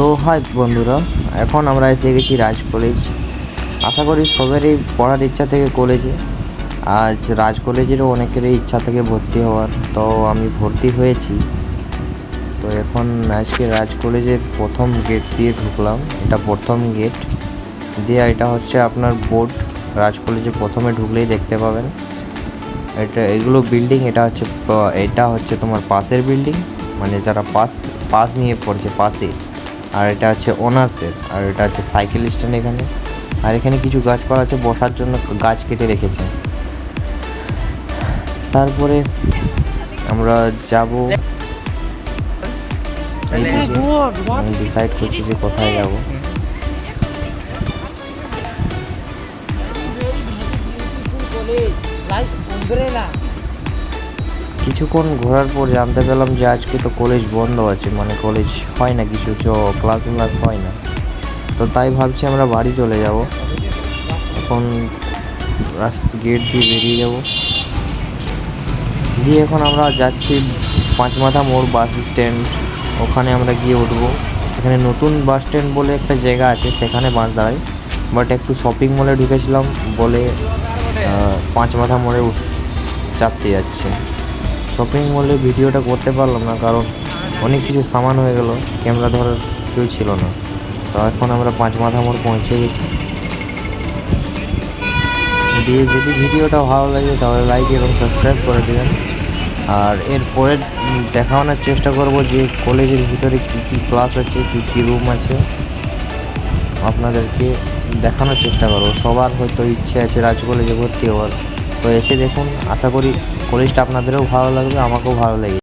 তো হাই বন্ধুরা, এখন আমরা এসে গেছি রাজ কলেজ। আশা করি সবারই পড়ার ইচ্ছা থেকে কলেজে। আজ রাজ কলেজেরও অনেকেরই ইচ্ছা থেকে ভর্তি হওয়ার, তো আমি ভর্তি হয়েছি। তো এখন আজকে রাজ কলেজের প্রথম গেট দিয়ে ঢুকলাম। এটা প্রথম গেট দিয়ে, এটা হচ্ছে আপনার বোর্ড। রাজ কলেজে প্রথমে ঢুকলেই দেখতে পাবেন এগুলো বিল্ডিং। এটা হচ্ছে তোমার পাশের বিল্ডিং, মানে যারা পাস নিয়ে পড়ছে পাশে। আর এটা হচ্ছে ওনার্সের, আর এটা হচ্ছে সাইকেল স্ট্যান্ড এখানে। আর এখানে কিছু গাছপালা আছে, বসার জন্য গাছ কেটে রেখেছে। তারপরে আমরা যাব এইদিকে। আমি ডিসাইড করছি যে কোথায় যাব। কিছুক্ষণ ঘোরার পর জানতে পেলাম যে আজকে তো কলেজ বন্ধ আছে, মানে কলেজ হয় না, কিছু ক্লাস হয় না। তো তাই ভাবছি আমরা বাড়ি চলে যাব। এখন গেট দিয়ে বেরিয়ে যাব, দিয়ে এখন আমরা যাচ্ছি পাঁচমাথা মোড় বাস স্ট্যান্ড। ওখানে আমরা গিয়ে উঠবো। এখানে নতুন বাস স্ট্যান্ড বলে একটা জায়গা আছে, সেখানে বাস দাঁড়ায়। বাট একটু শপিং মলে ঢুকেছিলাম বলে পাঁচমাথা মোড়ে চাপতে যাচ্ছে। শপিং মলে ভিডিওটা করতে পারলাম না, কারণ অনেক কিছু সামান হয়ে গেল, ক্যামেরা ধরার কেউ ছিল না। তো এখন আমরা পাঁচমাথা মোড় পৌঁছে গেছি। দিয়ে যদি ভিডিওটা ভালো লাগে তাহলে লাইক এবং সাবস্ক্রাইব করে দেবেন। আর এরপরে দেখানোর চেষ্টা করব যে কলেজের ভিতরে কী কী ক্লাস আছে, কী কী রুম আছে, আপনাদেরকে দেখানোর চেষ্টা করব। সবার হয়তো ইচ্ছে আছে রাজ কলেজে ভর্তি হওয়ার, তো এসে দেখুন। আশা করি কলেজটা আপনাদেরও ভালো লাগবে, আমাকেও ভালো লাগে।